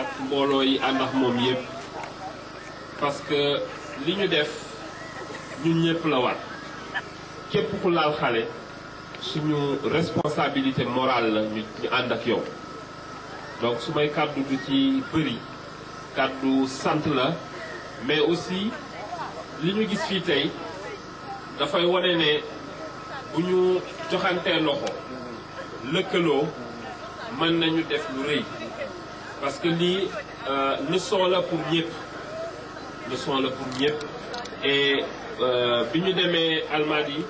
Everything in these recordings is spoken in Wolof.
ak mbooloo yi ànd ak moom yëpp parce que li ñu def ñun ñëpp la war képp ku laal xale suñu responsabilité morale la ñu ànd ak yow donc su may kàddu du ci bëri kàddu sant la mais aussi li ñu gis fii tey dafay wane ne bu ñu joxantee loxo lëkkaloo mën nañu def lu rëy parce que lii leçon la pour ñëpp leçon la pour ñëpp et bi ñu demee Almadies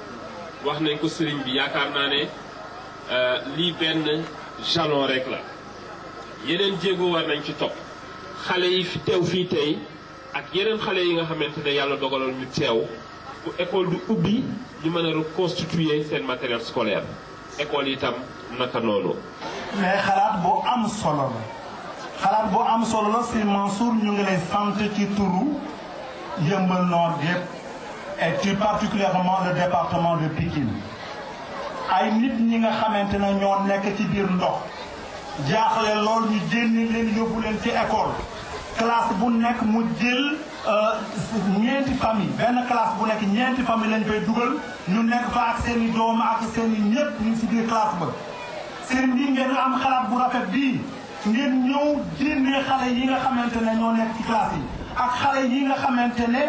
wax nañ ko sëriñ bi yaakaar naa ne lii benn jalon rek la yeneen jéego war nañ ci topp xale yi fi teew fii tey ak yeneen xale yi nga xamante ne yàlla dogaloon ñu teew bu école du ubbi ñu mën a reconstituer seen matériel scolaire école yi itam naka noonu. mais xalaat boo am solo la xalaat boo am solo la si Mansour ñu ngi lay sant ci turu Yeumbeul Nord yëpp et plus particulièrement le département de Pikine ay nit ñi nga xamante ne ñoo nekk ci biir ndox jaaxle lool ñu génne leen yóbbu leen ci école classe bu nekk mu jël ñeenti famille benn classe bu nekk ñeenti famille lañ fay dugal ñu nekk fa ak seen i doom ak seen i ñëpp ñu si biir classe ba seen bi ngeen am xalaat bu rafet bii ngeen ñëw génne xale yi nga xamante ne ñoo nekk ci classe yi ak xale yi nga xamante ne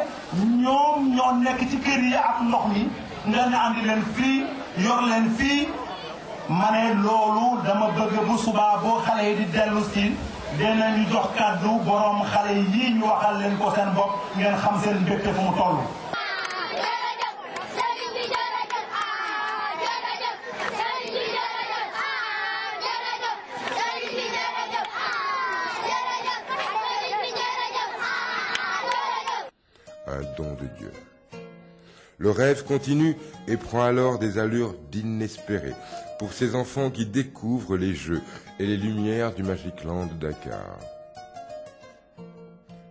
ñoom ñoo nekk ci kër yi ak ndox mi ngeen andi leen fii yor leen fii ma ne loolu dama bëgg bu subaa boo xale yi di dellu si dinañu jox kàddu borom xale yi ñu waxal leen ko seen bopp ngeen xam seen mbégte fu mu toll. Un don de Dieu. Le rêve continue et prend alors des allures d'inespéré pour ces enfants qui découvrent les jeux et les lumières du Magic Land de Dakar.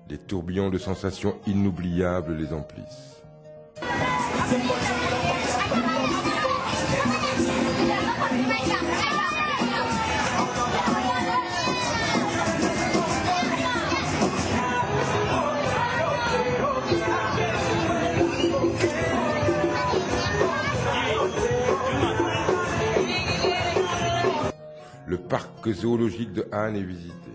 Des tourbillons de sensations inoubliables les emplissent. Le parc zoologique de Hann est visité.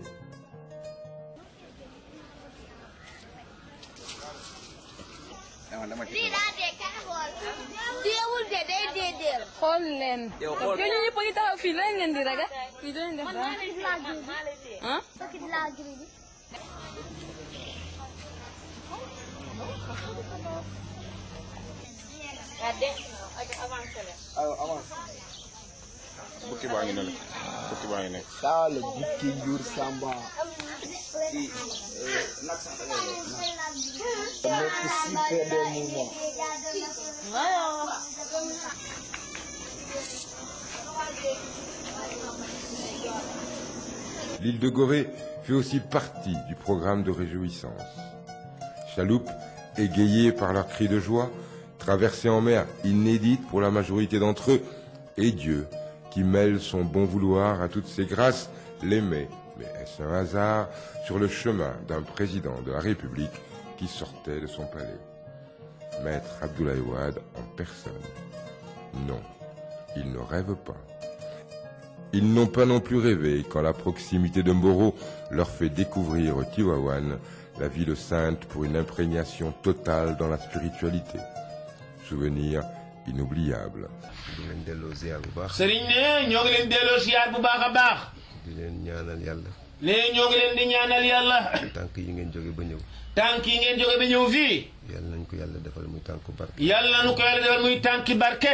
Bukki baa ngi ne bukki baa ngi ne. Ça le bukki Njur Samba. Nekk si PD mouvement. L'île de Gorée fait aussi partie du programme de réjouissance. Chaloupe, égayée par leurs cris de joie, traversée en mer inédite pour la majorité d'entre eux, et Dieu, qui mêle son bon vouloir à toutes ses grâces, les met, mais est-ce un hasard, sur le chemin d'un président de la République qui sortait de son palais. Maître Abdoulaye Wade en personne. Non, ils ne rêvent pas. Ils n'ont pas non plus rêvé quand la proximité de Mboro leur fait découvrir Tivaouane, la ville sainte pour une imprégnation totale dans la spiritualité. Souvenir inoubliable. sëriñ ne ñoo ngi leen delloo ziar bu baax a baax. di leen ñaanal yàlla. ne ñoo ngi leen di ñaanal yàlla. tànk yi ngeen jóge ba ñëw. tànk yi ngeen jóge ba ñëw fii. yàlla nañ ko yàlla defal muy tànku barke. yàlla nañu ko yàlla defal muy tànki barke.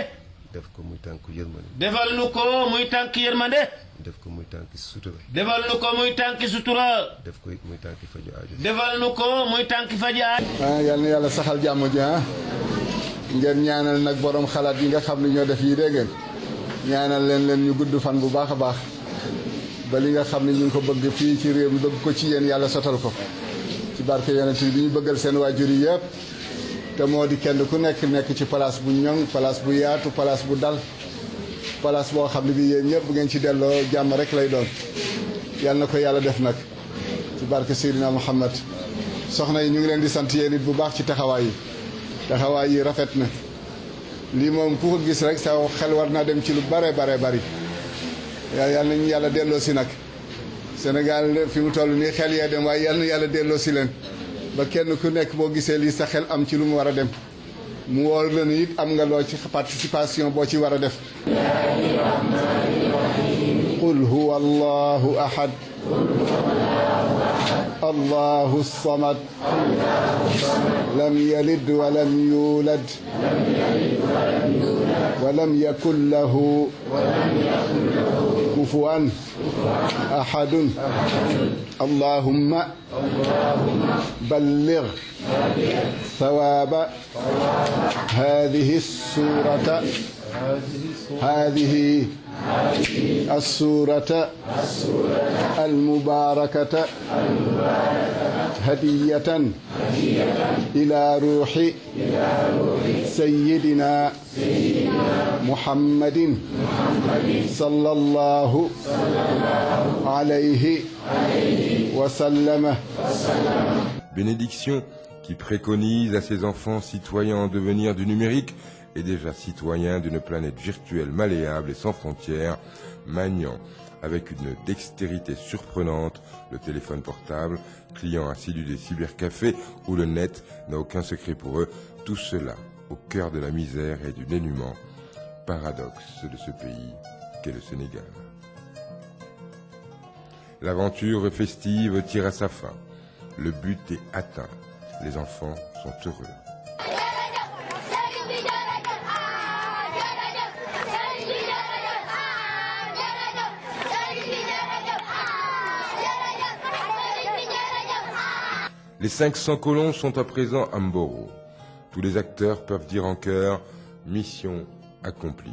def ko muy tànku yërmande. defal nu ko muy tànki yërmande. def ko muy tànki sutura. defal nu ko muy tànki sutura. def ko it muy tànki faju aajo. defal nu ko muy tànki faju aajo. Yal na yàlla saxal jàmm ji ngeen ñaanal nag borom xalaat yi nga xam ne ñoo def yi dégg ngeen ñaanal leen ñu gudd fan bu baax a baax ba li nga xam ne ñu ngi ko bëgg fii ci réew mi bëgg ko ci yéen yàlla sotal ko ci barke yonent bi ñu bëggal seen waajur yi yëpp te moo di kenn ku nekk ci place bu ñoŋ place bu yaatu place bu dal place boo xam ne bi yéen ñëpp bu ngeen ci delloo jàmm rek lay doon yàlla na ko yàlla def nag ci barke Seydina Muhammad soxna yi ñu ngi leen di sant yéen it bu baax ci taxawaay yi rafet na lii moom ku ko gis rek sa xel war naa dem ci lu bare bari yàlla nañu yàlla delloo si nag Sénégal fi mu toll nii xel yee dem waaye yàlla na yàlla delloo si leen ba kenn ku nekk boo gisee lii sa xel am ci lu mu war a dem mu wóor la ni it am nga loo ci participation boo ci war a def qul huwa allahu ahad allahu samad lam yalid walam yulad walam yakun lahu kufuwan ahadun allahumma balligh ثواب هذه السورة المباركة هدية إلى روح سيدنا محمد صلى الله عليه وسلم. Bénédiction qui préconise à ses enfants citoyens en devenir du numérique et déjà citoyens d'une planète virtuelle malléable et sans frontières, maniant avec une dextérité surprenante le téléphone portable, client assidu des cybercafés où le net n'a aucun secret pour eux, tout cela au cœur de la misère et du dénuement, paradoxe de ce pays qu'est le Sénégal. L'aventure festive tire à sa fin, le but est atteint. Les enfants sont heureux. Les 500 colons sont à présent à Mboro. Tous les acteurs peuvent dire en chœur « Mission accomplie ».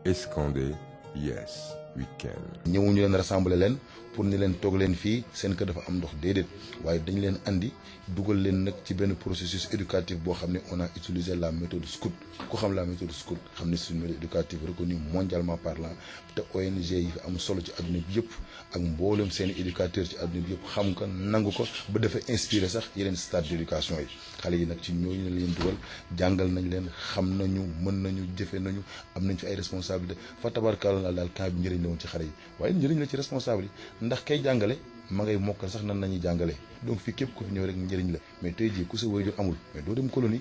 Et scander « Yes, we can ». ñëwuñu leen rassembler leen pour ni leen toog leen fii seen kër dafa am ndox déedéet waaye dañ leen andi dugal leen nag ci benn processus éducatif boo xam ne on a utilisé la méthode Scout ku xam la méthode Scout xam ne c'est une méthode éducative reconnue mondialement parlant te ONG yi fi am solo ci adduna bi yëpp ak mboolem seen éducateurs ci adduna bi yëpp xam ko nangu ko ba dafa inspiré sax yeneen stade d'éducation yi xale yi nag ci ñooñu leen dugal jàngal nañ leen xam nañu mën nañu jëfe nañu am nañ fi ay responsabilité fa tabarkalla daal camp bi njëriñ la woon ci xale yi waaye njëriñ la ci responsable yi ndax kay jàngale ma ngay mokkal sax nan nañuy jàngale donc fii képp ku fi ñëw rek njëriñ la mais tey jii ku sa waajur amul mais doo dem colonie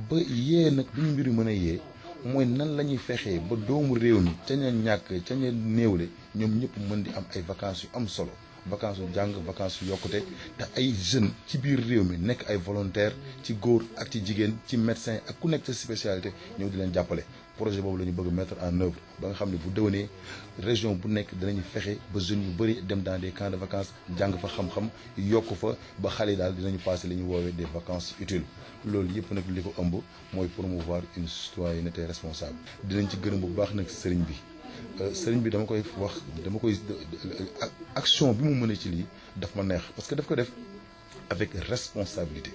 ba yee nag bi ñu mbir yu mën a yee mooy nan la ñuy fexee ba doomu réew mi ca ña ñàkk ca ña néewle ñoom ñëpp mën di am ay vacances yu am solo vacances yu jàng vacances yu yokkute te ay jeunes ci biir réew mi nekk ay volontaires ci góor ak ci jigéen ci médecin ak ku nekk sa spécialité ñëw di leen jàppale projet boobu la ñu bëgg mettre en œuvre ba nga xam ne bu déwénee région bu nekk danañu fexe ba jeunes yu bëri dem dans des camps de vacances jàng fa xam-xam yokk fa ba xale yi daal dinañu passer li ñuy woowee des vacances utiles loolu yëpp nag li ko ëmb mooy promouvoir une citoyenneté responsable. dinañ ci gërëm bu baax nag sëriñ bi dama koy wax action bi mu mën ci lii daf ma neex parce que daf ko def avec responsabilité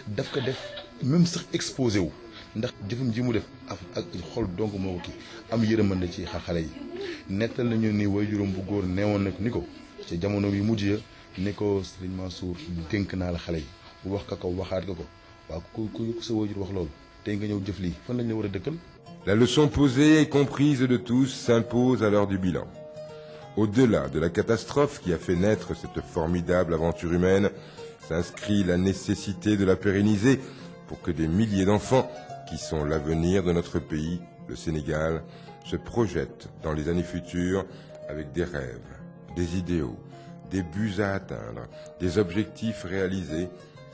daf ko def même sax exposé wu ndax jëfum ji mu def ak xol dong moo ko kii am yërëmande ci xale yi nettal nañu ni waajuram bu góor neewoon nag ni ko ci jamono yu mujj ya ni ko Serigne Mansour dénk naa la xale yi bu wax ko waxaat ko waaw ku sa waajur wax loolu tey nga ñëw jëf lii fan lañ la war a dëkkal. La leçon posée et comprise de tous s'impose à l'heure du bilan. Au-delà de la catastrophe qui a fait naître cette formidable aventure humaine, s'inscrit la nécessité de la pérenniser pour que des milliers d'enfants, qui sont l'avenir de notre pays, le Sénégal, se projettent dans les années futures avec des rêves, des idéaux, des buts à atteindre, des objectifs réalisés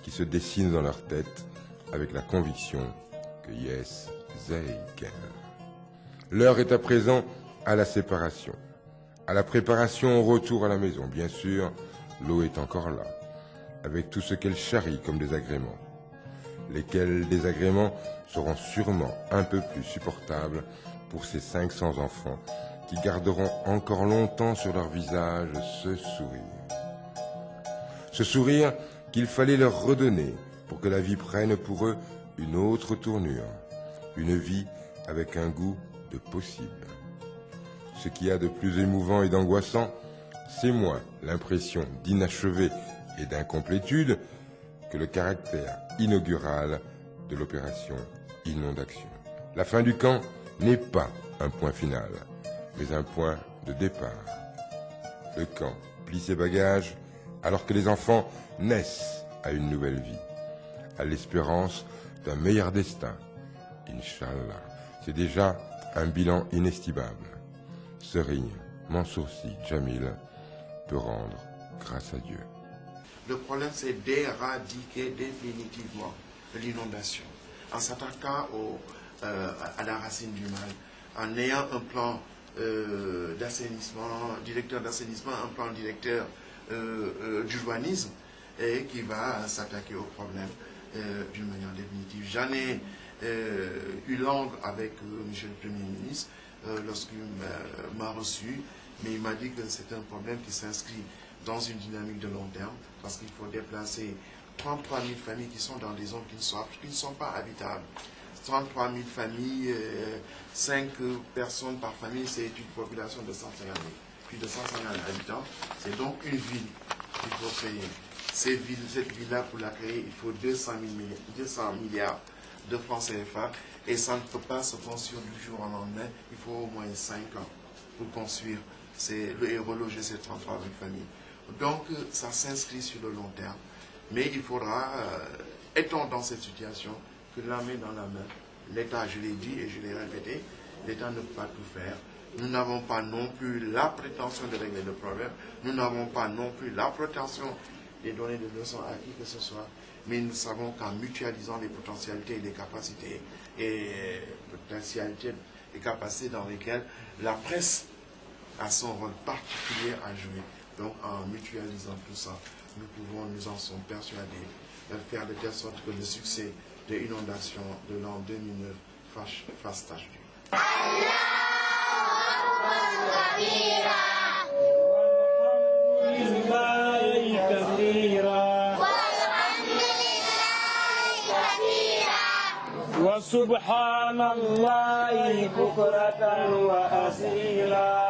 qui se dessinent dans leur tête avec la conviction que yes, they can. L'heure est à présent à la séparation, à la préparation au retour à la maison. Bien sûr, l'eau est encore là, avec tout ce qu'elle charrie comme désagréments. Lesquels désagréments seront sûrement un peu plus supportables pour ces 500 enfants qui garderont encore longtemps sur leur visage ce sourire. Ce sourire qu'il fallait leur redonner pour que la vie prenne pour eux une autre tournure, une vie avec un goût de possible. Ce qu'il y a de plus émouvant et d'angoissant, c'est moins l'impression d'inachevé et d'incomplétude que le caractère inaugural de l'opération Inondation. La fin du camp n'est pas un point final, mais un point de départ. Le camp plie ses bagages alors que les enfants naissent à une nouvelle vie, à l'espérance d'un meilleur destin. Inch'Allah, c'est déjà un bilan inestimable. Serigne Mansour Sy Djamil peut rendre grâce à Dieu. Le problème, c'est d'éradiquer définitivement l'inondation, en s'attaquant à la racine du mal, en ayant un plan d'assainissement, directeur d'assainissement, un plan directeur d'urbanisme, et qui va s'attaquer au problème d'une manière définitive. J'en ai eu langue avec M. le Premier ministre lorsqu'il m'a reçu, mais il m'a dit que c'est un problème qui s'inscrit dans une dynamique de long terme, parce qu'il faut déplacer 33 000 familles qui sont dans des zones qui ne sont pas habitables. 33 000 familles, 5 personnes par famille, c'est une population de 150 000. Plus de 150 000 habitants, c'est donc une ville qu'il faut créer. Cette ville-là, pour la créer, il faut 200 milliards de francs CFA, et ça ne peut pas se construire du jour au lendemain. Il faut au moins 5 ans pour construire et reloger ces 33 000 familles. Donc, ça s'inscrit sur le long terme. Mais il faudra, étant dans cette situation, que la main dans la main, l'État, je l'ai dit et je l'ai répété, l'État ne peut pas tout faire. Nous n'avons pas non plus la prétention de régler le problème. Nous n'avons pas non plus la prétention de donner des leçons à qui que ce soit. Mais nous savons qu'en mutualisant les potentialités et les capacités, dans lesquelles la presse a son rôle particulier à jouer. Donc en mutualisant tout ça, nous pouvons, nous en sommes persuadés, faire de telle sorte que le succès de l'inondation de l'an 2009 fasse tâche d'huile. وسبحان الله بكرة وأصيلا